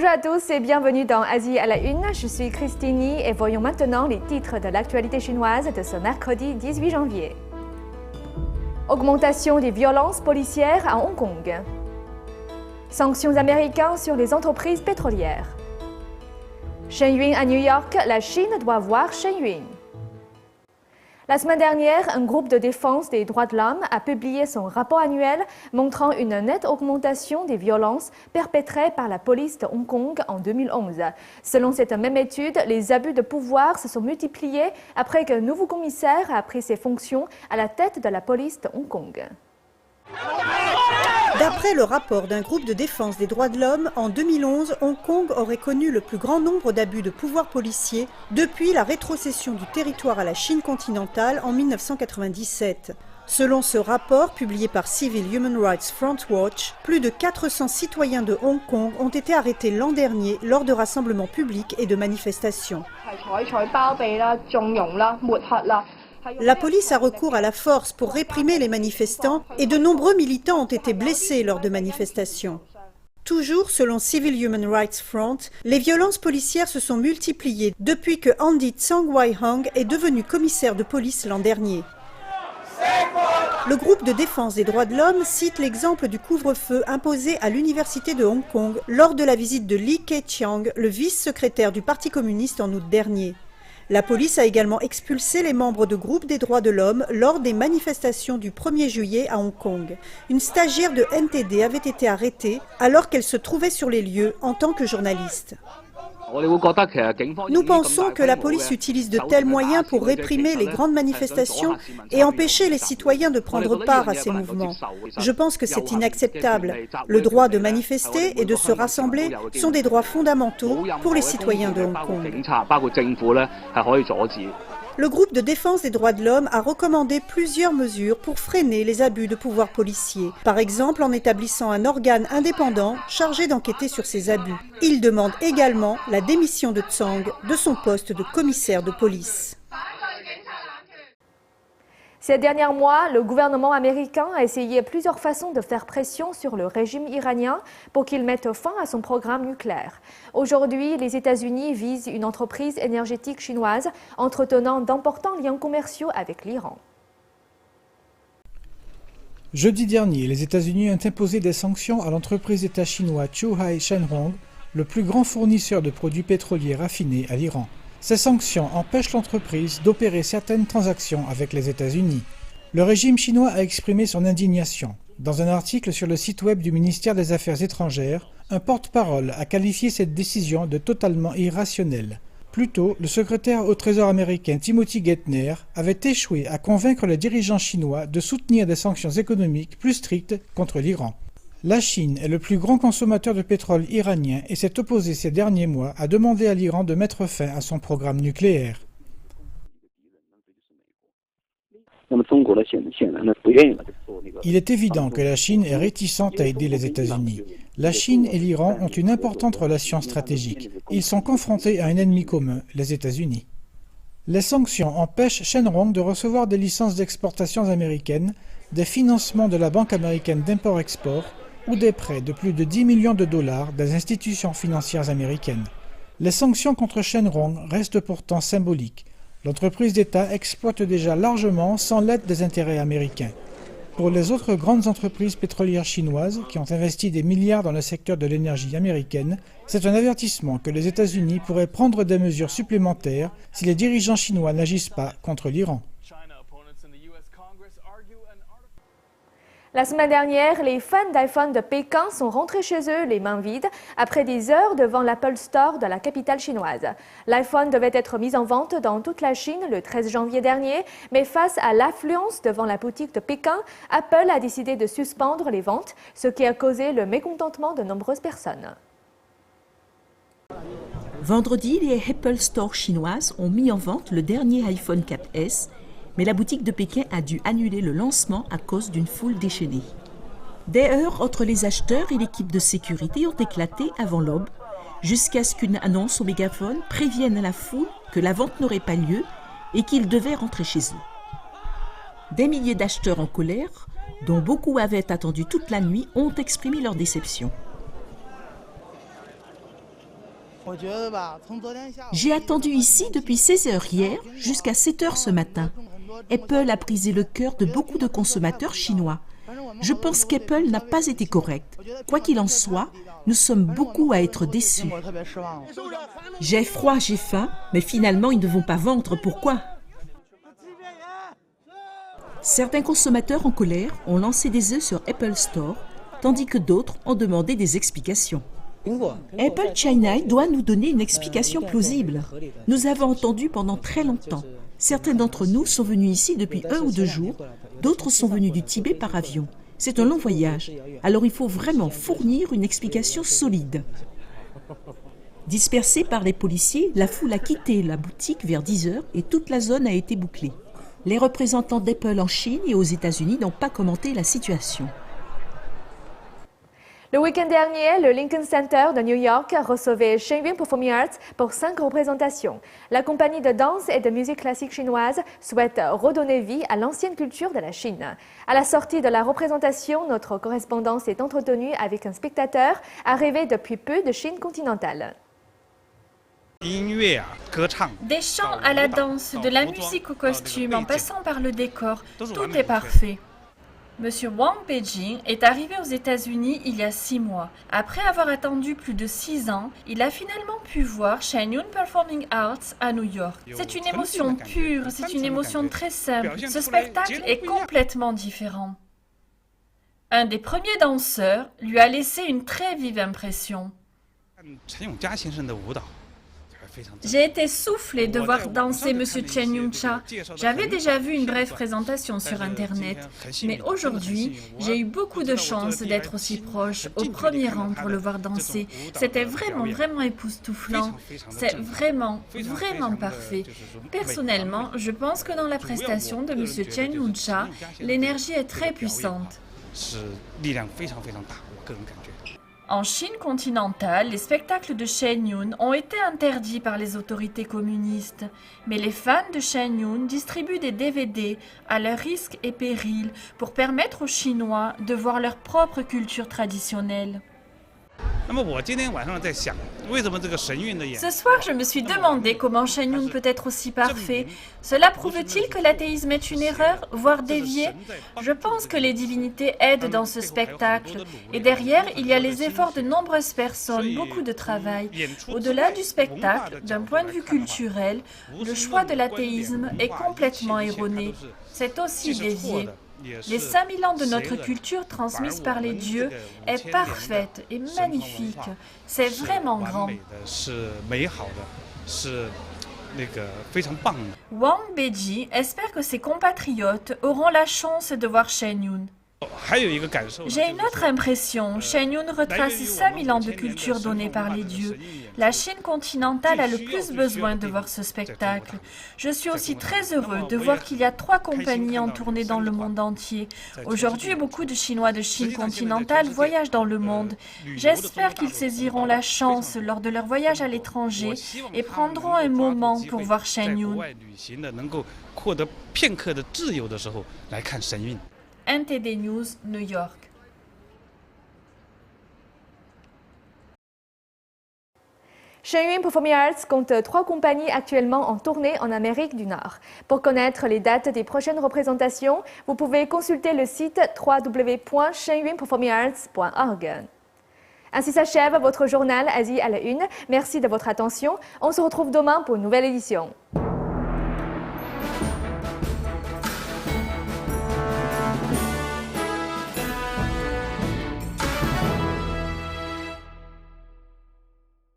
Bonjour à tous et bienvenue dans Asie à la Une. Je suis Christini et voyons maintenant les titres de l'actualité chinoise de ce mercredi 18 janvier. Augmentation des violences policières à Hong Kong. Sanctions américaines sur les entreprises pétrolières. Shen Yun à New York, la Chine doit voir Shen Yun. La semaine dernière, un groupe de défense des droits de l'homme a publié son rapport annuel montrant une nette augmentation des violences perpétrées par la police de Hong Kong en 2011. Selon cette même étude, les abus de pouvoir se sont multipliés après qu'un nouveau commissaire a pris ses fonctions à la tête de la police de Hong Kong. D'après le rapport d'un groupe de défense des droits de l'homme, en 2011, Hong Kong aurait connu le plus grand nombre d'abus de pouvoir policier depuis la rétrocession du territoire à la Chine continentale en 1997. Selon ce rapport, publié par Civil Human Rights Front Watch, plus de 400 citoyens de Hong Kong ont été arrêtés l'an dernier lors de rassemblements publics et de manifestations. La police a recours à la force pour réprimer les manifestants et de nombreux militants ont été blessés lors de manifestations. Toujours selon Civil Human Rights Front, les violences policières se sont multipliées depuis que Andy Tsang Wai-hang est devenu commissaire de police l'an dernier. Le groupe de défense des droits de l'homme cite l'exemple du couvre-feu imposé à l'université de Hong Kong lors de la visite de Li Keqiang, le vice-secrétaire du Parti communiste en août dernier. La police a également expulsé les membres de groupes des droits de l'homme lors des manifestations du 1er juillet à Hong Kong. Une stagiaire de NTD avait été arrêtée alors qu'elle se trouvait sur les lieux en tant que journaliste. Nous pensons que la police utilise de tels moyens pour réprimer les grandes manifestations et empêcher les citoyens de prendre part à ces mouvements. Je pense que c'est inacceptable. Le droit de manifester et de se rassembler sont des droits fondamentaux pour les citoyens de Hong Kong. Le groupe de défense des droits de l'homme a recommandé plusieurs mesures pour freiner les abus de pouvoir policier. Par exemple, en établissant un organe indépendant chargé d'enquêter sur ces abus. Il demande également la démission de Tsang de son poste de commissaire de police. Ces derniers mois, le gouvernement américain a essayé plusieurs façons de faire pression sur le régime iranien pour qu'il mette fin à son programme nucléaire. Aujourd'hui, les États-Unis visent une entreprise énergétique chinoise entretenant d'importants liens commerciaux avec l'Iran. Jeudi dernier, les États-Unis ont imposé des sanctions à l'entreprise d'État chinois Zhuhai Shenzhong, le plus grand fournisseur de produits pétroliers raffinés à l'Iran. Ces sanctions empêchent l'entreprise d'opérer certaines transactions avec les États-Unis. Le régime chinois a exprimé son indignation. Dans un article sur le site web du ministère des Affaires étrangères, un porte-parole a qualifié cette décision de totalement irrationnelle. Plus tôt, le secrétaire au Trésor américain Timothy Geithner avait échoué à convaincre les dirigeants chinois de soutenir des sanctions économiques plus strictes contre l'Iran. La Chine est le plus grand consommateur de pétrole iranien et s'est opposée ces derniers mois à demander à l'Iran de mettre fin à son programme nucléaire. Il est évident que la Chine est réticente à aider les États-Unis. La Chine et l'Iran ont une importante relation stratégique. Ils sont confrontés à un ennemi commun, les États-Unis. Les sanctions empêchent Shenzhong de recevoir des licences d'exportation américaines, des financements de la Banque américaine d'import-export, ou des prêts de plus de 10 millions de dollars des institutions financières américaines. Les sanctions contre Shenzhong restent pourtant symboliques. L'entreprise d'État exploite déjà largement sans l'aide des intérêts américains. Pour les autres grandes entreprises pétrolières chinoises qui ont investi des milliards dans le secteur de l'énergie américaine, c'est un avertissement que les États-Unis pourraient prendre des mesures supplémentaires si les dirigeants chinois n'agissent pas contre l'Iran. La semaine dernière, les fans d'iPhone de Pékin sont rentrés chez eux les mains vides après des heures devant l'Apple Store de la capitale chinoise. L'iPhone devait être mis en vente dans toute la Chine le 13 janvier dernier, mais face à l'affluence devant la boutique de Pékin, Apple a décidé de suspendre les ventes, ce qui a causé le mécontentement de nombreuses personnes. Vendredi, les Apple Store chinoises ont mis en vente le dernier iPhone 4S, mais la boutique de Pékin a dû annuler le lancement à cause d'une foule déchaînée. Des heurts entre les acheteurs et l'équipe de sécurité ont éclaté avant l'aube, jusqu'à ce qu'une annonce au mégaphone prévienne la foule que la vente n'aurait pas lieu et qu'ils devaient rentrer chez eux. Des milliers d'acheteurs en colère, dont beaucoup avaient attendu toute la nuit, ont exprimé leur déception. J'ai attendu ici depuis 16 heures hier jusqu'à 7 heures ce matin. Apple a brisé le cœur de beaucoup de consommateurs chinois. Je pense qu'Apple n'a pas été correct. Quoi qu'il en soit, nous sommes beaucoup à être déçus. J'ai froid, j'ai faim, mais finalement ils ne vont pas vendre. Pourquoi ? Certains consommateurs en colère ont lancé des œufs sur Apple Store, tandis que d'autres ont demandé des explications. Apple China doit nous donner une explication plausible. Nous avons entendu pendant très longtemps. Certains d'entre nous sont venus ici depuis 1 ou 2 jours, d'autres sont venus du Tibet par avion. C'est un long voyage, alors il faut vraiment fournir une explication solide. Dispersée par les policiers, la foule a quitté la boutique vers 10 heures et toute la zone a été bouclée. Les représentants d'Apple en Chine et aux États-Unis n'ont pas commenté la situation. Le week-end dernier, le Lincoln Center de New York recevait Shen Yun Performing Arts pour 5 représentations. La compagnie de danse et de musique classique chinoise souhaite redonner vie à l'ancienne culture de la Chine. À la sortie de la représentation, notre correspondant s'est entretenu avec un spectateur arrivé depuis peu de Chine continentale. Des chants à la danse, de la musique au costume, en passant par le décor, tout est parfait. Monsieur Wang Beijing est arrivé aux États-Unis il y a 6 mois. Après avoir attendu plus de 6 ans, il a finalement pu voir Shen Yun Performing Arts à New York. C'est une émotion pure, c'est une émotion très simple. Ce spectacle est complètement différent. Un des premiers danseurs lui a laissé une très vive impression. J'ai été soufflé de voir danser M. Chen Yun-cha. J'avais déjà vu une brève présentation sur Internet, mais aujourd'hui, j'ai eu beaucoup de chance d'être aussi proche, au premier rang pour le voir danser. C'était vraiment époustouflant. C'est vraiment parfait. Personnellement, je pense que dans la prestation de M. Chen Yun-cha, l'énergie est très puissante. En Chine continentale, les spectacles de Shen Yun ont été interdits par les autorités communistes. Mais les fans de Shen Yun distribuent des DVD à leur risque et péril pour permettre aux Chinois de voir leur propre culture traditionnelle. Ce soir, je me suis demandé comment Shen Yun peut être aussi parfait. Cela prouve-t-il que l'athéisme est une erreur, voire dévié? Je pense que les divinités aident dans ce spectacle. Et derrière, il y a les efforts de nombreuses personnes, beaucoup de travail. Au-delà du spectacle, d'un point de vue culturel, le choix de l'athéisme est complètement erroné. C'est aussi dévié. Les 5000 ans de notre culture transmise par les dieux est parfaite et magnifique. C'est vraiment grand. Wang Beiji espère que ses compatriotes auront la chance de voir Shen Yun. J'ai une autre impression. Shen Yun retrace 5000 ans de culture donnée par les dieux. La Chine continentale a le plus besoin de voir ce spectacle. Je suis aussi très heureux de voir qu'il y a 3 compagnies en tournée dans le monde entier. Aujourd'hui, beaucoup de Chinois de Chine continentale voyagent dans le monde. J'espère qu'ils saisiront la chance lors de leur voyage à l'étranger et prendront un moment pour voir Shen Yun. NTD News, New York. Shen Yun Performing Arts compte 3 compagnies actuellement en tournée en Amérique du Nord. Pour connaître les dates des prochaines représentations, vous pouvez consulter le site www.shenyunperformingarts.org. Ainsi s'achève votre journal Asie à la une. Merci de votre attention. On se retrouve demain pour une nouvelle édition.